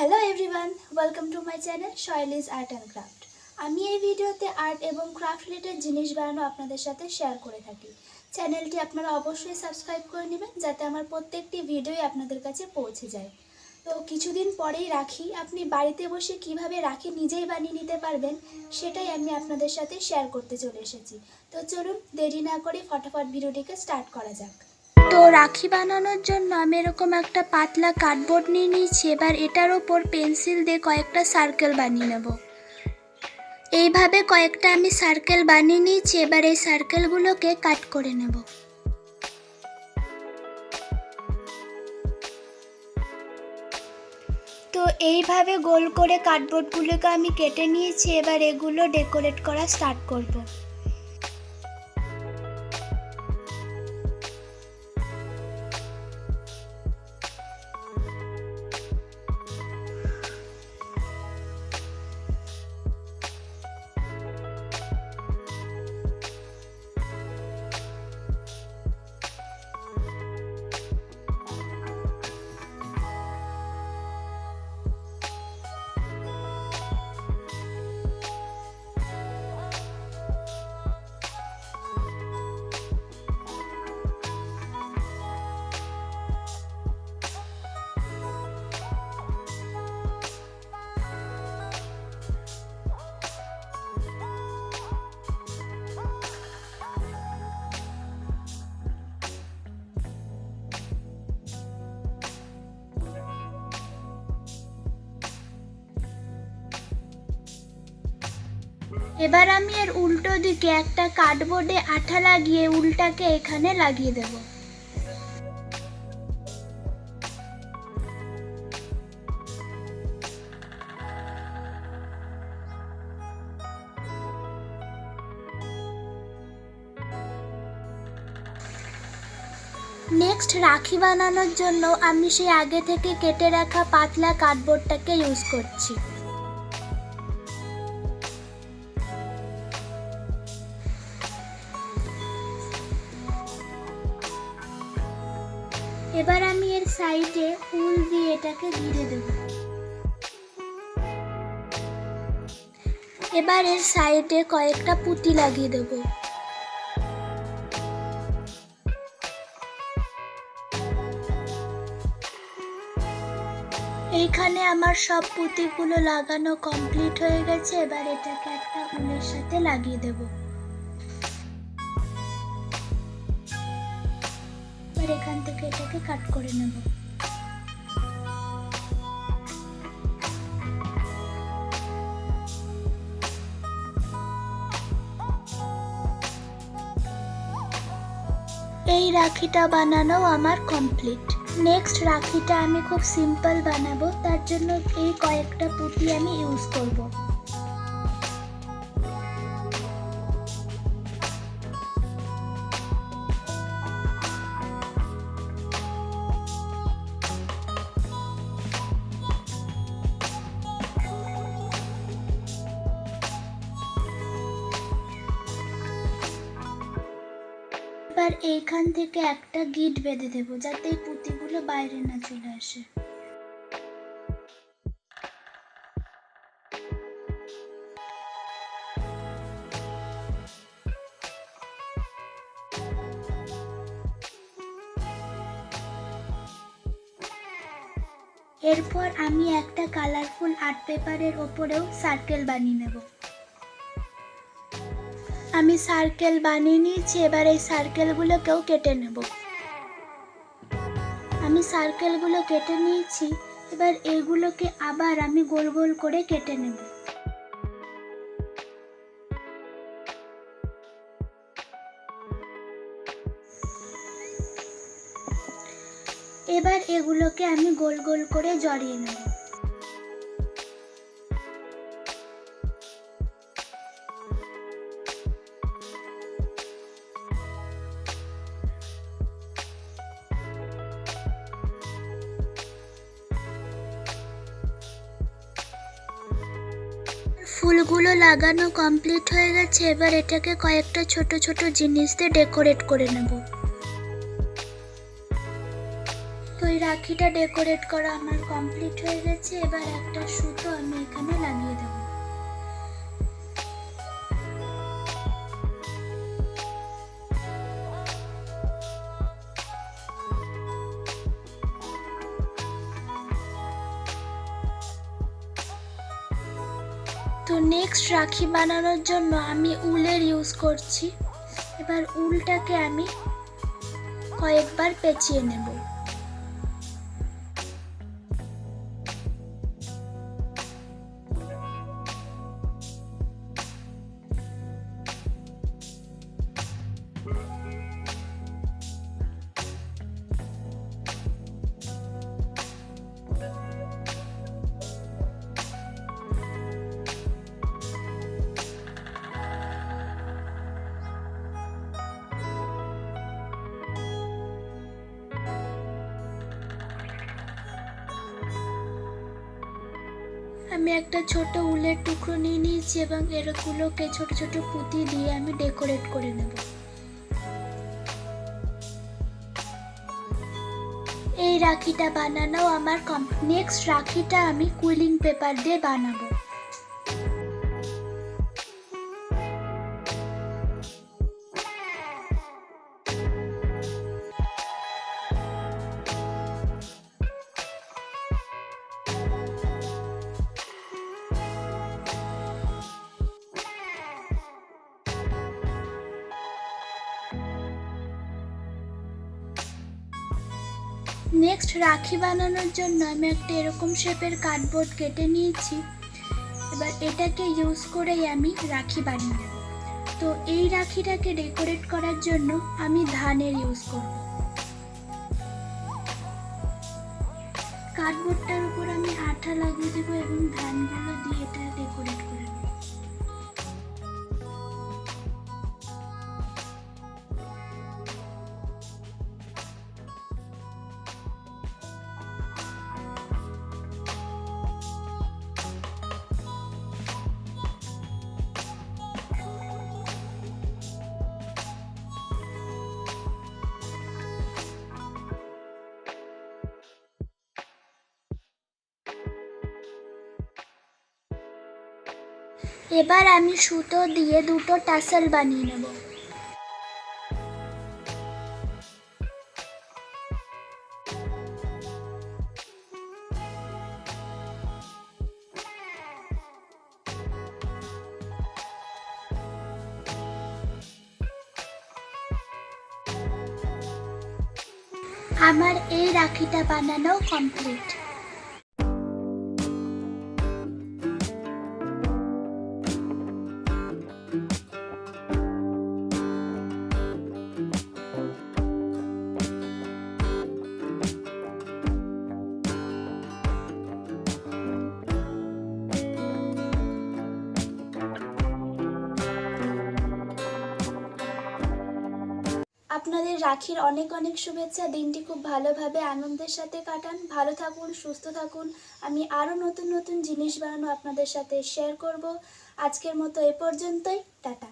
Hello everyone, welcome to my channel শৈলীজ art and craft. আমি এই ভিডিওতে আর্ট এবং ক্রাফট রিলেটেড জিনিস বানানো আপনাদের সাথে শেয়ার করে থাকি। চ্যানেলটি আপনারা অবশ্যই সাবস্ক্রাইব করে নেবেন যাতে আমার প্রত্যেকটি ভিডিওই আপনাদের কাছে পৌঁছে যায়। তো কিছুদিন পরেই রাখি, আপনি বাড়িতে বসে কিভাবে রাখি নিজেই বানিয়ে নিতে পারবেন সেটাই আমি আপনাদের সাথে শেয়ার করতে চলে এসেছি। তো চলুন দেরি না করে ফটাফট ভিডিওটিকে স্টার্ট করা যাক। তো রাখি বানানোর জন্য আমি এরকম একটা পাতলা কার্ডবোর্ড নিয়ে নিয়েছি। এবার এটার ওপর পেন্সিল দিয়ে কয়েকটা সার্কেল বানিয়ে নেব। এইভাবে কয়েকটা আমি সার্কেল বানিয়ে নিয়েছি। এবার এই সার্কেলগুলোকে কাট করে নেব। তো এইভাবে গোল করে কার্ডবোর্ডগুলোকে আমি কেটে নিয়েছি। এবার এগুলো ডেকোরেট করা স্টার্ট করব। এবার আমি এর উল্টো দিকে একটা কার্ডবোর্ডে আঠা লাগিয়ে উল্টাকে এখানে লাগিয়ে দেব। নেক্সট রাখি বানানোর জন্য আমি সেই আগে থেকে কেটে রাখা পাতলা কার্ডবোর্ডটাকে ইউজ করছি। এবার আমি এর সাইডে উল দিয়ে এটাকে ঘিরে দেব। এবার এর সাইডে কয়েকটা পুঁতি লাগিয়ে দেব। এইখানে আমার সব পুঁতিগুলো লাগানো কমপ্লিট হয়ে গেছে। এবার এটাকে একটা উলের সাথে লাগিয়ে দেব। এখান থেকে এটাকে কাট করে নেব। এই রাখিটা বানানো আমার কমপ্লিট। নেক্সট রাখিটা আমি খুব সিম্পল বানাবো, তার জন্য এই কয়েকটা পুঁতি আমি ইউজ করব। এবার এইখান থেকে একটা গিট বেঁধে দেব যাতে এই পুঁতিগুলো বাইরে না চলে আসে। এরপর আমি একটা কালারফুল আর্ট পেপারের ওপরেও সার্কেল বানিয়ে নেব। আমি সার্কেল বানিয়ে নিয়েছি। এবার এই সার্কেলগুলোকেও কেটে নেব। আমি সার্কেলগুলো কেটে নিয়েছি। এবার এগুলোকে আবার আমি গোল গোল করে কেটে নেব। এবার এগুলোকে আমি গোল গোল করে জড়িয়ে নেব। ফুলগুলো লাগানো কমপ্লিট হয়ে গেছে। এবার এটাকে কয়েকটা ছোট ছোট জিনিস দিয়ে ডেকোরেট করে নেব। তো এই রাখিটা ডেকোরেট করা আমার কমপ্লিট হয়ে গেছে। এবার একটা সুতো আমি এখানে লাগিয়ে দেব। তো নেক্সট রাখি বানানোর জন্য আমি উলের ইউজ করছি। এবার উলটাকে আমি কয়েকবার পেঁচিয়ে নেব। আমি একটা ছোট উলের টুকরো নিয়ে নিয়েছি এবং এরগুলোকে ছোট ছোট পুঁতি দিয়ে আমি ডেকোরেট করে নেব। এই রাখিটা বানানো আমার নেক্সট রাখিটা আমি কুইলিং পেপার দিয়ে বানাবো। নেক্সট রাখি বানানোর জন্য আমি একটা এরকম শেপের কার্ডবোর্ড কেটে নিয়েছি। এবার এটাকে ইউজ করেই আমি রাখি বানিয়ে নেব। তো এই রাখিটাকে ডেকোরেট করার জন্য আমি ধানের ইউজ করব। কার্ডবোর্ডটার উপর আমি আঠা লাগিয়ে দেব এবং ধানগুলো দিয়ে এটা ডেকোরেট করে নেব। এবার আমি সুতো দিয়ে দুটো টাসেল বানিয়ে নেব। আমার এই রাখিটা বানানো কমপ্লিট। আপনাদের রাখির অনেক অনেক শুভেচ্ছা। দিনটি খুব ভালোভাবে আনন্দের সাথে কাটান। ভালো থাকুন, সুস্থ থাকুন। আমি আরও নতুন নতুন জিনিস বানানো আপনাদের সাথে শেয়ার করব। আজকের মতো এ পর্যন্তই। টাটা।